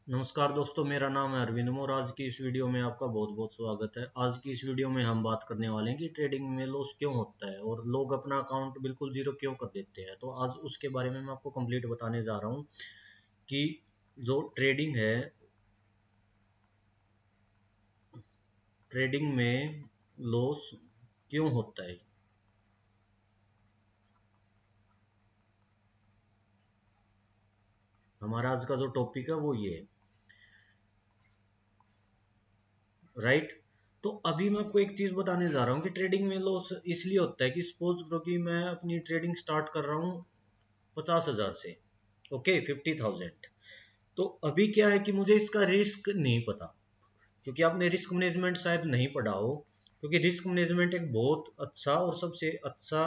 नमस्कार दोस्तों, मेरा नाम है अरविंद और आज की इस वीडियो में आपका बहुत बहुत स्वागत है। आज की इस वीडियो में हम बात करने वाले हैं कि ट्रेडिंग में लॉस क्यों होता है और लोग अपना अकाउंट बिल्कुल जीरो क्यों कर देते हैं। तो आज उसके बारे में मैं आपको कंप्लीट बताने जा रहा हूँ कि जो ट्रेडिंग में लॉस क्यों होता है। हमारा आज का जो टॉपिक है वो ये है, राइट। तो अभी मैं आपको एक चीज बताने जा रहा हूँ कि ट्रेडिंग में लॉस इसलिए होता है कि सपोज करो कि मैं अपनी ट्रेडिंग स्टार्ट कर रहा हूँ 50,000 से, ओके, 50,000। तो अभी क्या है कि मुझे इसका रिस्क नहीं पता, क्योंकि आपने रिस्क मैनेजमेंट शायद नहीं पढ़ा हो। क्योंकि रिस्क मैनेजमेंट एक बहुत अच्छा और सबसे अच्छा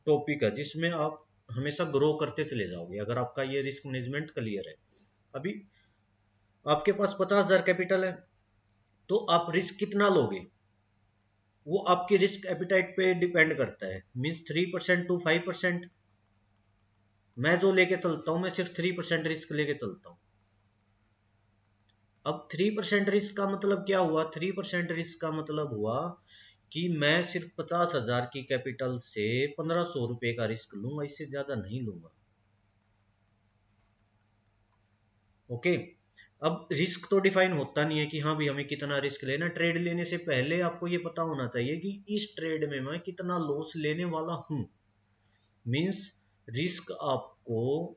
टॉपिक है जिसमें आप हमेशा ग्रो करते चले जाओगे अगर आपका ये रिस्क मैनेजमेंट क्लियर है। अभी आपके पास 50,000 कैपिटल है, तो आप रिस्क कितना लोगे वो आपके रिस्क एपिटाइट पे डिपेंड करता है। Means 3% to 5%। मैं जो लेके चलता हूँ, मैं सिर्फ 3% रिस्क लेके चलता हूँ। अब 3% रिस्क का मतलब क्या हुआ? 3% रिस्क का मतलब हुआ कि मैं सिर्फ 50,000 की कैपिटल से 1,500 रुपए का रिस्क लूंगा, इससे ज्यादा नहीं लूंगा। ओके। अब रिस्क तो डिफाइन होता नहीं है कि हाँ भाई हमें कितना रिस्क लेना। ट्रेड लेने से पहले आपको ये पता होना चाहिए कि इस ट्रेड में मैं कितना लॉस लेने वाला हूं। मीन्स रिस्क आपको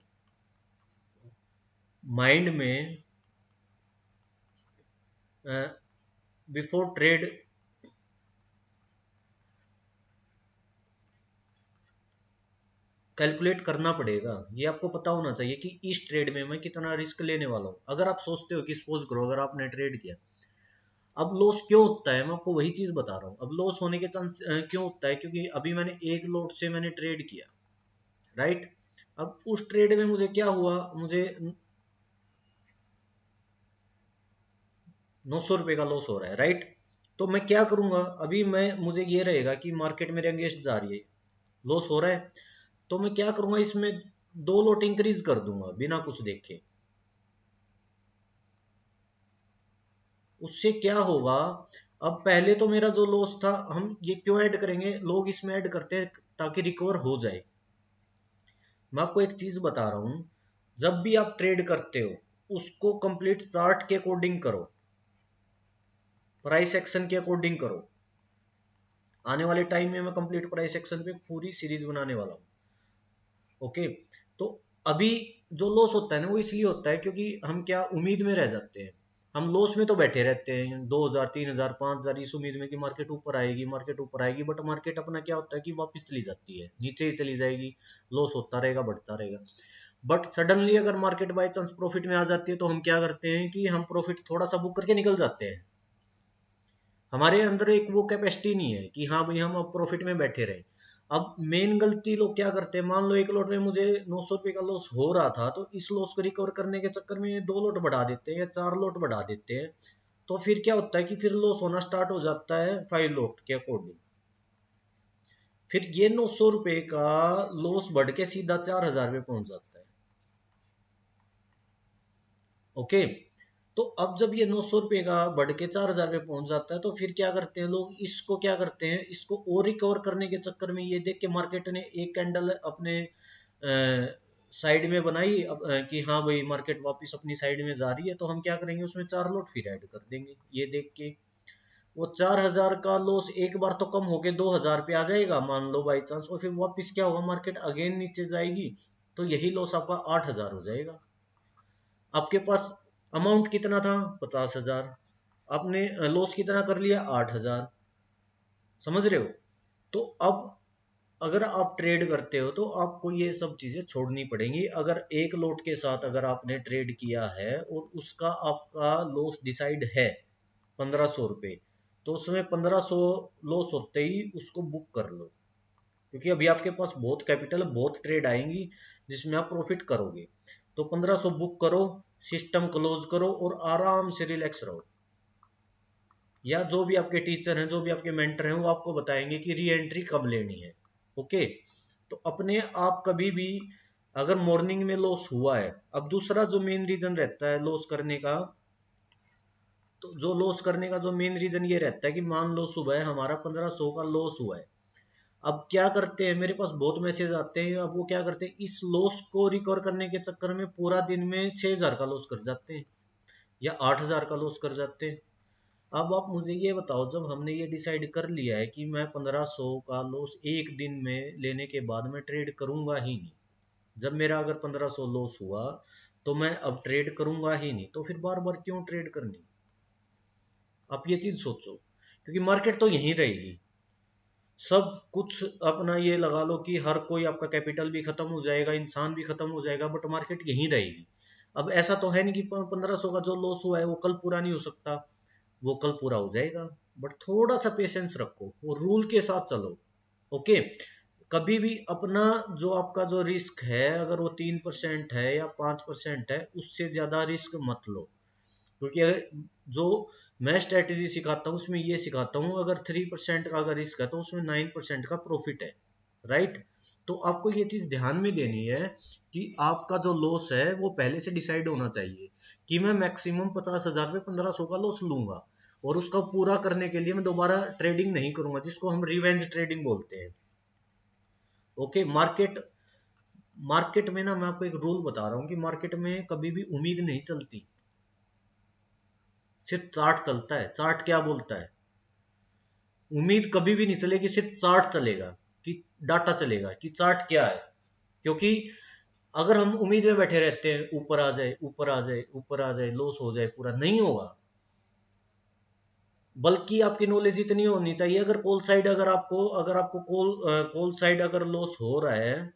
माइंड में बिफोर ट्रेड कैलकुलेट करना पड़ेगा। ये आपको पता होना चाहिए कि इस ट्रेड में मैं कितना रिस्क लेने वाला हूँ। अगर आप सोचते हो कि सपोज करो अगर आपने ट्रेड किया, अब लॉस क्यों होता है मैं आपको वही चीज बता रहा हूँ। अब लॉस होने के चांस क्यों होता है? क्योंकि अभी मैंने एक लॉट से मैंने ट्रेड किया, राइट। अब उस ट्रेड में मुझे क्या हुआ, मुझे 900 रुपए का लॉस हो रहा है, राइट। तो मैं क्या करूंगा? अभी मैं मुझे ये रहेगा कि मार्केट मेरे अगेंस्ट जा रही है, लॉस हो रहा है, तो मैं क्या करूंगा, इसमें 2 लॉट इंक्रीज कर दूंगा बिना कुछ देखे। उससे क्या होगा? अब पहले तो मेरा जो लॉस था, हम ये क्यों ऐड करेंगे, लोग इसमें ऐड करते हैं ताकि रिकवर हो जाए। मैं आपको एक चीज बता रहा हूं, जब भी आप ट्रेड करते हो उसको कंप्लीट चार्ट के अकॉर्डिंग करो, प्राइस एक्शन के अकॉर्डिंग करो। आने वाले टाइम में मैं कंप्लीट प्राइस एक्शन पे पूरी सीरीज बनाने वाला हूँ, ओके। तो अभी जो लॉस होता है ना वो इसलिए होता है क्योंकि हम क्या उम्मीद में रह जाते हैं। हम लॉस में तो बैठे रहते हैं 2,000 3,000 5,000 इस उम्मीद में कि मार्केट ऊपर आएगी, मार्केट ऊपर आएगी, बट मार्केट अपना क्या होता है कि वापस चली जाती है, नीचे ही चली जाएगी। लॉस होता रहेगा, बढ़ता रहेगा। बट सडनली अगर मार्केट बाई चांस प्रॉफिट में आ जाती है तो हम क्या करते हैं कि हम प्रॉफिट थोड़ा सा बुक करके निकल जाते हैं। हमारे अंदर एक वो कैपेसिटी नहीं है कि हाँ भाई हम अब प्रॉफिट में बैठे रहे। अब मेन गलती लोग क्या करते हैं, मान लो एक लॉट में मुझे 900 रुपए का लॉस हो रहा था, तो इस लॉस को रिकवर करने के चक्कर में 2 लॉट बढ़ा देते हैं या 4 लॉट बढ़ा देते हैं। तो फिर क्या होता है कि फिर लॉस होना स्टार्ट हो जाता है 5 लॉट के अकॉर्डिंग। फिर ये 900 रुपए का लॉस बढ़ के सीधा 4,000 रुपये पहुंच जाता है, ओके। तो अब जब ये 900 रुपए का बढ़ के 4,000 रुपये पहुंच जाता है, तो फिर क्या करते हैं लोग, इसको क्या करते हैं, इसको और रिकवर करने के चक्कर में ये देख के मार्केट ने एक कैंडल अपने साइड में बनाई कि हाँ भाई मार्केट वापस अपनी साइड में जा रही है, तो हम क्या करेंगे, उसमें 4 लॉट फिर ऐड कर देंगे ये देख के। वो 4,000 का लॉस एक बार तो कम होके 2,000 पे आ जाएगा मान लो बाई चांस, और फिर वापस क्या होगा, मार्केट अगेन नीचे जाएगी, तो यही लॉस आपका 8,000 हो जाएगा। आपके पास अमाउंट कितना था? 50,000। आपने लॉस कितना कर लिया? 8,000। समझ रहे हो? तो अब अगर आप ट्रेड करते हो तो आपको ये सब चीजें छोड़नी पड़ेंगी। अगर एक लॉट के साथ अगर आपने ट्रेड किया है और उसका आपका लॉस डिसाइड है 1,500 रुपये, तो उसमें 1,500 लॉस होते ही उसको बुक कर लो। क्योंकि अभी आपके पास बहुत कैपिटल, बहुत ट्रेड आएंगी जिसमें आप प्रॉफिट करोगे। तो 1,500 बुक करो, सिस्टम क्लोज करो और आराम से रिलैक्स रहो। या जो भी आपके टीचर हैं, जो भी आपके मेंटर हैं, वो आपको बताएंगे कि री एंट्री कब लेनी है, ओके। तो अपने आप कभी भी अगर मॉर्निंग में लॉस हुआ है, अब दूसरा जो मेन रीजन रहता है लॉस करने का, तो जो लॉस करने का जो मेन रीजन ये रहता है कि मान लो सुबह हमारा 1500 का लॉस हुआ है। अब क्या करते हैं, मेरे पास बहुत मैसेज आते हैं, अब वो क्या करते हैं, इस लॉस को रिकवर करने के चक्कर में पूरा दिन में 6000 का लॉस कर जाते हैं या 8000 का लॉस कर जाते हैं। अब आप मुझे ये बताओ, जब हमने ये डिसाइड कर लिया है कि मैं 1500 का लॉस एक दिन में लेने के बाद मैं ट्रेड करूंगा ही नहीं, जब मेरा अगर 1500 लॉस हुआ तो मैं अब ट्रेड करूंगा ही नहीं, तो फिर बार बार क्यों ट्रेड करनी? आप ये चीज सोचो, क्योंकि मार्केट तो यहीं रहेगी। सब कुछ अपना ये लगा लो कि हर कोई, आपका कैपिटल भी खत्म हो जाएगा, इंसान भी खत्म हो जाएगा, बट मार्केट यहीं रहेगी। अब ऐसा तो है नहीं कि 1500 का जो लॉस हुआ है वो कल पूरा नहीं हो सकता, वो कल पूरा हो जाएगा। बट थोड़ा सा पेशेंस रखो, वो रूल के साथ चलो। ओके, कभी भी अपना जो आपका जो रिस्क है, अगर वो 3% है या 5% है, उससे ज्यादा रिस्क मत लो। क्योंकि जो मैं स्ट्रेटेजी सिखाता हूँ उसमें ये सिखाता हूँ, अगर 3% का अगर रिस्क है तो उसमें 9% का प्रॉफिट है, राइट। तो आपको ये चीज ध्यान में देनी है कि आपका जो लॉस है वो पहले से डिसाइड होना चाहिए कि मैं मैक्सिमम 50,000 पे 1500 का लॉस लूंगा, और उसका पूरा करने के लिए मैं दोबारा ट्रेडिंग नहीं करूंगा, जिसको हम रिवेंज ट्रेडिंग बोलते हैं। ओके, मार्केट मार्केट में ना, मैं आपको एक रूल बता रहा हूँ कि मार्केट में कभी भी उम्मीद नहीं चलती, सिर्फ चार्ट चलता है। चार्ट क्या बोलता है? उम्मीद कभी भी नहीं चलेगी, सिर्फ चार्ट चलेगा, कि डाटा चलेगा कि चार्ट क्या है। क्योंकि अगर हम उम्मीद में बैठे रहते हैं ऊपर आ जाए, ऊपर आ जाए, ऊपर आ जाए, लॉस हो जाए, पूरा नहीं होगा। बल्कि आपकी नॉलेज इतनी होनी चाहिए, अगर कॉल साइड, अगर आपको कॉल साइड अगर लॉस हो रहा है,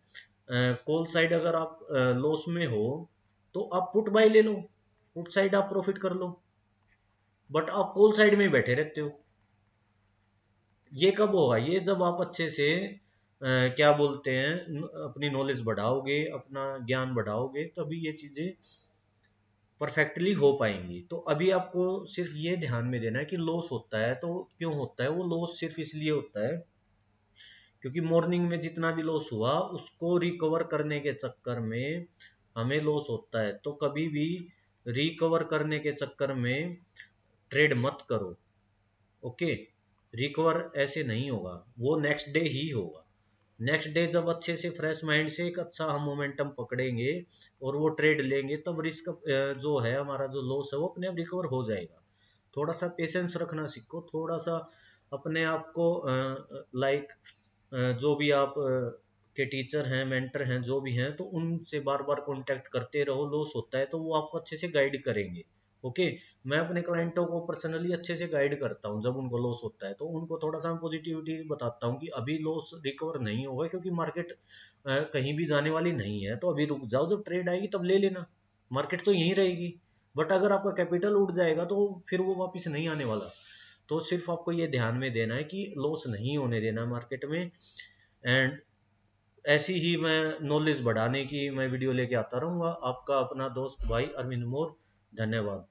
कॉल साइड अगर आप लॉस में हो, तो आप पुट बाय ले लो, पुट साइड आप प्रॉफिट कर लो। बट आप कॉल साइड में ही बैठे रहते हो। ये कब होगा? ये जब आप अच्छे से क्या बोलते हैं, अपनी नॉलेज बढ़ाओगे, अपना ज्ञान बढ़ाओगे, तभी ये चीजें परफेक्टली हो पाएंगी। तो अभी आपको सिर्फ ये ध्यान में देना है कि लॉस होता है तो क्यों होता है। वो लॉस सिर्फ इसलिए होता है क्योंकि मॉर्निंग में जितना भी लॉस हुआ उसको रिकवर करने के चक्कर में हमें लॉस होता है। तो कभी भी रिकवर करने के चक्कर में ट्रेड मत करो। ओके, रिकवर ऐसे नहीं होगा, वो नेक्स्ट डे ही होगा। नेक्स्ट डे जब अच्छे से फ्रेश माइंड से एक अच्छा हम मोमेंटम पकड़ेंगे और वो ट्रेड लेंगे, तब रिस्क जो है हमारा, जो लॉस है वो अपने आप रिकवर हो जाएगा। थोड़ा सा पेशेंस रखना सीखो, थोड़ा सा अपने आप को लाइक जो भी आप के टीचर हैं, मेंटर हैं, जो भी हैं, तो उनसे बार बार कांटेक्ट करते रहो। लॉस होता है तो वो आपको अच्छे से गाइड करेंगे। ओके, मैं अपने क्लाइंटों को पर्सनली अच्छे से गाइड करता हूँ। जब उनको लॉस होता है तो उनको थोड़ा सा पॉजिटिविटी बताता हूँ कि अभी लॉस रिकवर नहीं होगा, क्योंकि मार्केट कहीं भी जाने वाली नहीं है, तो अभी रुक जाओ, जब ट्रेड आएगी तब ले लेना, मार्केट तो यहीं रहेगी। बट अगर आपका कैपिटल उठ जाएगा तो फिर वो वापस नहीं आने वाला। तो सिर्फ आपको ये ध्यान में देना है कि लॉस नहीं होने देना मार्केट में। एंड ऐसी ही मैं नॉलेज बढ़ाने की मैं वीडियो लेके आता रहूंगा। आपका अपना दोस्त भाई अरविंद मोर। धन्यवाद।